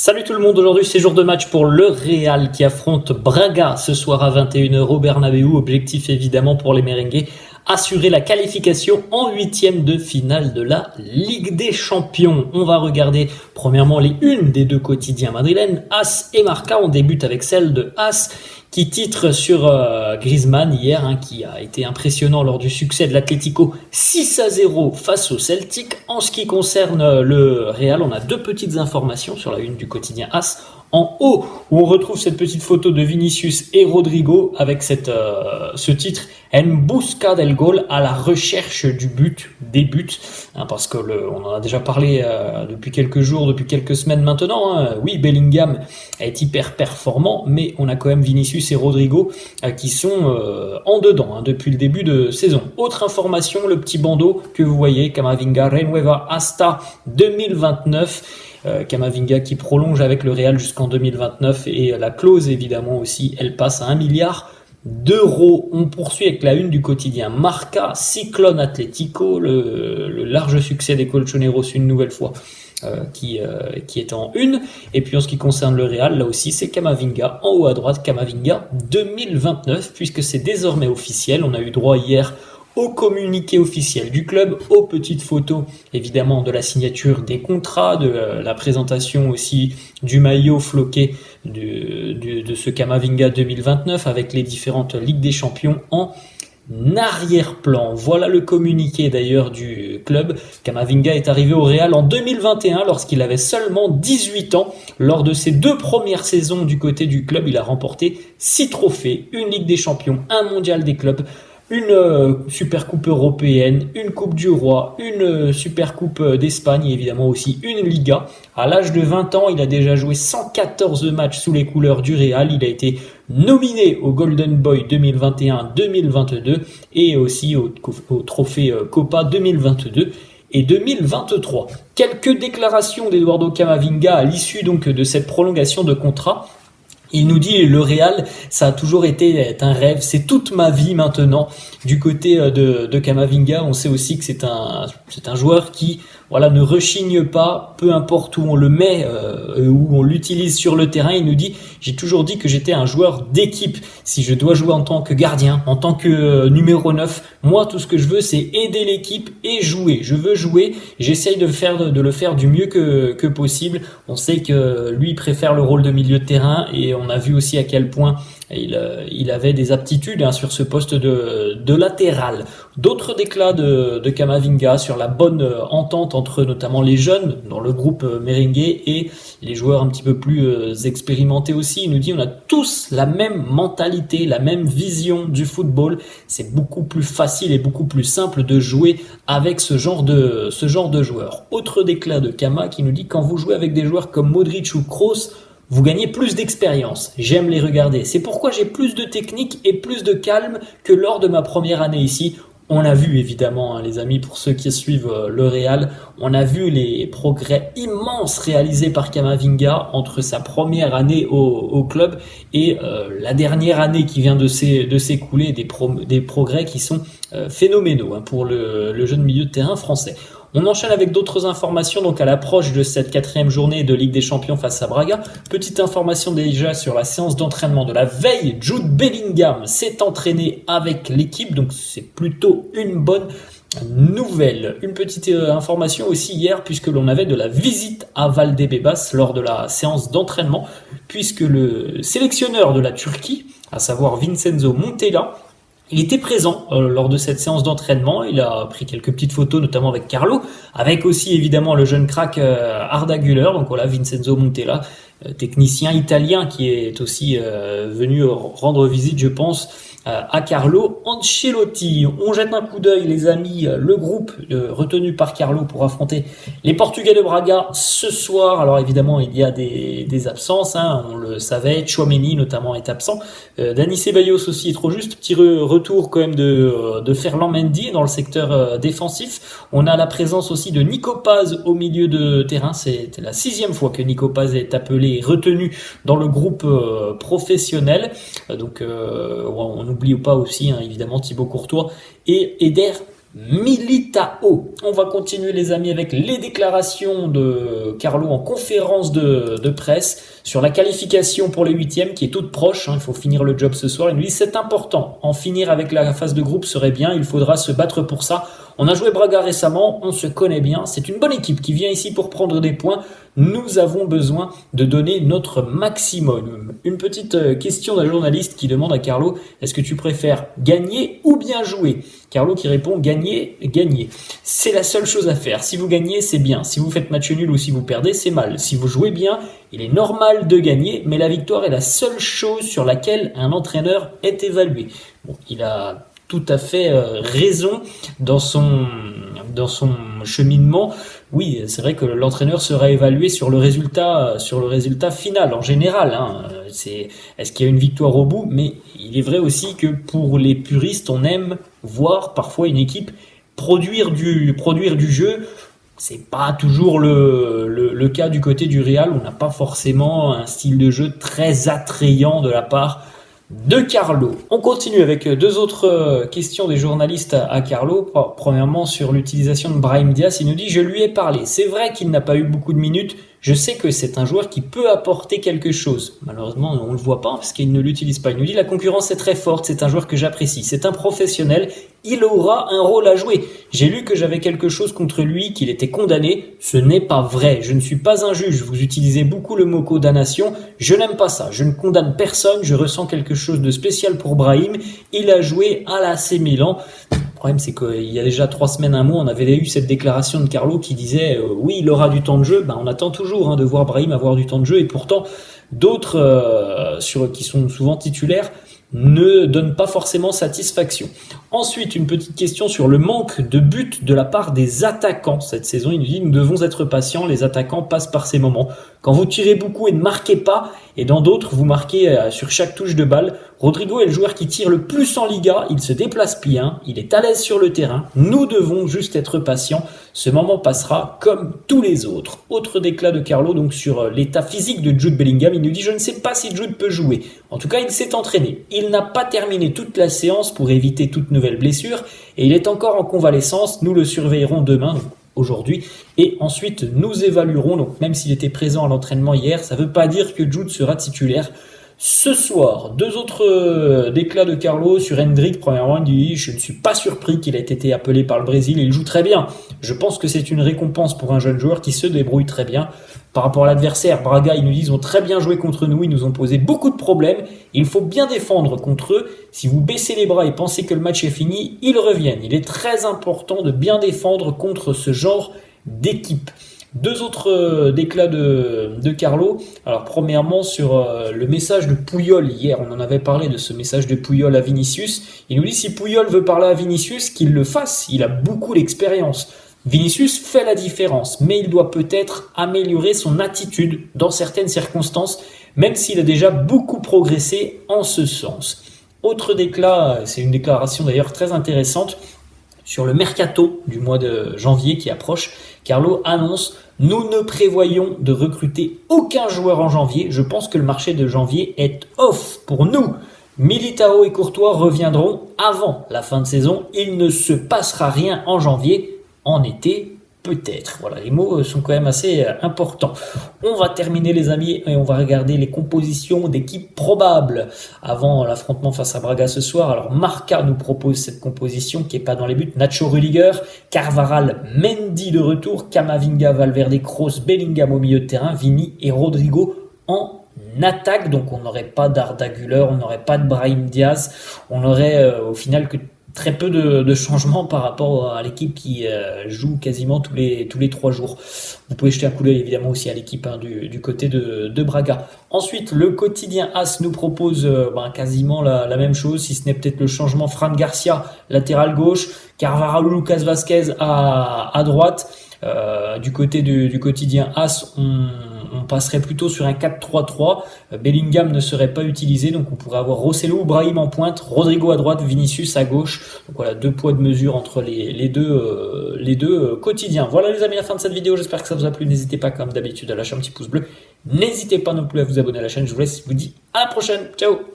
Salut tout le monde, aujourd'hui c'est jour de match pour le Real qui affronte Braga ce soir à 21h au Bernabéu. Objectif évidemment pour les merengues, assurer la qualification en huitième de finale de la Ligue des Champions. On va regarder premièrement les unes des deux quotidiens madrilènes, AS et Marca. On débute avec celle de AS qui titre sur Griezmann hier, qui a été impressionnant lors du succès de l'Atlético 6-0 face au Celtic. En ce qui concerne le Real, on a deux petites informations sur la une du quotidien AS. En haut, où on retrouve cette petite photo de Vinicius et Rodrigo avec ce titre En busca del gol, à la recherche du but, des buts, parce que on en a déjà parlé depuis quelques jours, depuis quelques semaines maintenant. Oui, Bellingham est hyper performant, mais on a quand même Vinicius et Rodrigo qui sont en dedans depuis le début de saison. Autre information, le petit bandeau que vous voyez, Camavinga renueva hasta 2029. Camavinga qui prolonge avec le Real jusqu'en 2029 et la clause évidemment aussi, elle passe à 1 milliard d'euros. On poursuit avec la une du quotidien Marca, Cyclone Atlético, le large succès des Colchoneros une nouvelle fois qui est en une. Et puis en ce qui concerne le Real, là aussi c'est Camavinga, en haut à droite, Camavinga 2029 puisque c'est désormais officiel. On a eu droit hier au communiqué officiel du club, aux petites photos évidemment de la signature des contrats, de la présentation aussi du maillot floqué de ce Camavinga 2029 avec les différentes Ligues des Champions en arrière-plan. Voilà le communiqué d'ailleurs du club. Camavinga est arrivé au Real en 2021 lorsqu'il avait seulement 18 ans. Lors de ses deux premières saisons du côté du club, il a remporté 6 trophées, une Ligue des Champions, un mondial des clubs, une super coupe européenne, une coupe du roi, une super coupe d'Espagne et évidemment aussi une Liga. À l'âge de 20 ans, il a déjà joué 114 matchs sous les couleurs du Real. Il a été nominé au Golden Boy 2021-2022 et aussi au trophée Copa 2022 et 2023. Quelques déclarations d'Eduardo Camavinga à l'issue donc de cette prolongation de contrat. Il nous dit le Real, ça a toujours été un rêve, c'est toute ma vie maintenant. Du côté de Camavinga, on sait aussi que c'est un joueur qui ne rechigne pas, peu importe où on le met, où on l'utilise sur le terrain. Il nous dit, j'ai toujours dit que j'étais un joueur d'équipe. Si je dois jouer en tant que gardien, en tant que numéro 9, moi tout ce que je veux c'est aider l'équipe et jouer. Je veux jouer, j'essaye de le faire du mieux que possible. On sait que lui préfère le rôle de milieu de terrain et on a vu aussi à quel point il avait des aptitudes sur ce poste de latéral. D'autres déclats de Camavinga sur la bonne entente entre notamment les jeunes dans le groupe merengue et les joueurs un petit peu plus expérimentés aussi. Il nous dit on a tous la même mentalité, la même vision du football. C'est beaucoup plus facile et beaucoup plus simple de jouer avec ce genre de joueurs. Autre déclat de Cama qui nous dit quand vous jouez avec des joueurs comme Modric ou Kroos, vous gagnez plus d'expérience. J'aime les regarder. C'est pourquoi j'ai plus de technique et plus de calme que lors de ma première année ici. On a vu évidemment, les amis, pour ceux qui suivent le Real, on a vu les progrès immenses réalisés par Camavinga entre sa première année au club et la dernière année qui vient de s'écouler, des progrès qui sont phénoménaux pour le jeune milieu de terrain français. On enchaîne avec d'autres informations, donc à l'approche de cette 4e journée de Ligue des Champions face à Braga. Petite information déjà sur la séance d'entraînement de la veille. Jude Bellingham s'est entraîné avec l'équipe, donc c'est plutôt une bonne nouvelle. Une petite information aussi hier, puisque l'on avait de la visite à Valdebebas lors de la séance d'entraînement, puisque le sélectionneur de la Turquie, à savoir Vincenzo Montella, il était présent lors de cette séance d'entraînement. Il a pris quelques petites photos, notamment avec Carlo, avec aussi évidemment le jeune crack Arda Güler. Donc voilà, Vincenzo Montella, technicien italien qui est aussi venu rendre visite, je pense, à Carlo Ancelotti. On jette un coup d'œil, les amis, le groupe retenu par Carlo pour affronter les Portugais de Braga ce soir. Alors évidemment, il y a des absences, on le savait. Tchouaméni notamment est absent. Dani Ceballos aussi est trop juste. Petit retour quand même de Ferland Mendy dans le secteur défensif. On a la présence aussi de Nico Paz au milieu de terrain. C'était la 6e fois que Nico Paz est appelé et retenu dans le groupe professionnel. Donc on n'oublie pas aussi évidemment Thibaut Courtois et Eder Militao. On va continuer les amis avec les déclarations de Carlo en conférence de presse sur la qualification pour les huitièmes qui est toute proche, il faut finir le job ce soir. Il nous dit c'est important, en finir avec la phase de groupe serait bien, il faudra se battre pour ça. On a joué Braga récemment, on se connaît bien, c'est une bonne équipe qui vient ici pour prendre des points. Nous avons besoin de donner notre maximum. Une petite question d'un journaliste qui demande à Carlo, est-ce que tu préfères gagner ou bien jouer? Carlo qui répond, gagner, gagner. C'est la seule chose à faire. Si vous gagnez, c'est bien. Si vous faites match nul ou si vous perdez, c'est mal. Si vous jouez bien, il est normal de gagner, mais la victoire est la seule chose sur laquelle un entraîneur est évalué. Bon, il a tout à fait raison dans son cheminement. Oui, c'est vrai que l'entraîneur sera évalué sur le résultat final en général. Est-ce qu'il y a une victoire au bout? Mais il est vrai aussi que pour les puristes, on aime voir parfois une équipe produire du jeu. C'est pas toujours le cas du côté du Real. On n'a pas forcément un style de jeu très attrayant de la part de Carlo. On continue avec deux autres questions des journalistes à Carlo. Premièrement, sur l'utilisation de Brahim Diaz, il nous dit « Je lui ai parlé. C'est vrai qu'il n'a pas eu beaucoup de minutes. Je sais que c'est un joueur qui peut apporter quelque chose. » Malheureusement, on ne le voit pas parce qu'il ne l'utilise pas. Il nous dit « La concurrence est très forte. C'est un joueur que j'apprécie. C'est un professionnel. Il aura un rôle à jouer. J'ai lu que j'avais quelque chose contre lui, qu'il était condamné. Ce n'est pas vrai. Je ne suis pas un juge. Vous utilisez beaucoup le mot condamnation. Je n'aime pas ça. Je ne condamne personne. Je ressens quelque chose de spécial pour Brahim. Il a joué à l'AC Milan. » Le problème, c'est qu'il y a déjà 3 semaines, un mois, on avait eu cette déclaration de Carlo qui disait oui, il aura du temps de jeu. On attend toujours de voir Brahim avoir du temps de jeu, et pourtant d'autres qui sont souvent titulaires ne donnent pas forcément satisfaction. Ensuite, une petite question sur le manque de buts de la part des attaquants cette saison. Il nous dit nous devons être patients, les attaquants passent par ces moments. Quand vous tirez beaucoup et ne marquez pas, et dans d'autres, vous marquez sur chaque touche de balle. Rodrigo est le joueur qui tire le plus en Liga, il se déplace bien, il est à l'aise sur le terrain. Nous devons juste être patients, ce moment passera comme tous les autres. Autre déclat de Carlo donc sur l'état physique de Jude Bellingham, il nous dit je ne sais pas si Jude peut jouer. En tout cas, il s'est entraîné. Il n'a pas terminé toute la séance pour éviter toute nouvelle blessure et il est encore en convalescence. Nous le surveillerons demain. Donc aujourd'hui, et ensuite nous évaluerons, donc même s'il était présent à l'entraînement hier, ça ne veut pas dire que Jude sera titulaire ce soir. Deux autres déclats de Carlo sur Endrick. Premièrement, il dit « Je ne suis pas surpris qu'il ait été appelé par le Brésil, il joue très bien. Je pense que c'est une récompense pour un jeune joueur qui se débrouille très bien. » Par rapport à l'adversaire, Braga, ils nous disent « Ils ont très bien joué contre nous, ils nous ont posé beaucoup de problèmes. Il faut bien défendre contre eux. Si vous baissez les bras et pensez que le match est fini, ils reviennent. Il est très important de bien défendre contre ce genre d'équipe. » Deux autres déclats de Carlo. Alors premièrement sur le message de Puyol hier, on en avait parlé de ce message de Puyol à Vinicius. Il nous dit si Puyol veut parler à Vinicius, qu'il le fasse, il a beaucoup d'expérience. Vinicius fait la différence, mais il doit peut-être améliorer son attitude dans certaines circonstances, même s'il a déjà beaucoup progressé en ce sens. Autre déclat, c'est une déclaration d'ailleurs très intéressante, sur le mercato du mois de janvier qui approche. Carlo annonce « Nous ne prévoyons de recruter aucun joueur en janvier. Je pense que le marché de janvier est off pour nous. Militao et Courtois reviendront avant la fin de saison. Il ne se passera rien en janvier. En été, peut-être. » Voilà, les mots sont quand même assez importants. On va terminer les amis et on va regarder les compositions d'équipes probables avant l'affrontement face à Braga ce soir. Alors Marca nous propose cette composition qui est pas dans les buts. Nacho, Rudiger, Carvajal, Mendy de retour, Camavinga, Valverde, Kroos, Bellingham au milieu de terrain, Vini et Rodrigo en attaque. Donc on n'aurait pas d'Arda Güler, on n'aurait pas de Brahim Diaz, on aurait au final que très peu de changements par rapport à l'équipe qui joue quasiment tous les 3 jours. Vous pouvez jeter un coup d'œil évidemment aussi à l'équipe du côté de Braga. Ensuite, le quotidien AS nous propose quasiment la même chose, si ce n'est peut-être le changement. Fran Garcia, latéral gauche, Carvajal, Lucas Vazquez à droite. Du côté du quotidien AS, on passerait plutôt sur un 4-3-3. Bellingham ne serait pas utilisé, donc on pourrait avoir Rosselló ou Brahim en pointe, Rodrigo à droite, Vinicius à gauche. Donc voilà, 2 poids de mesure entre les deux quotidiens. Voilà les amis, la fin de cette vidéo, j'espère que ça vous a plu. N'hésitez pas comme d'habitude à lâcher un petit pouce bleu. N'hésitez pas non plus à vous abonner à la chaîne, je vous laisse, je vous dis à la prochaine, ciao.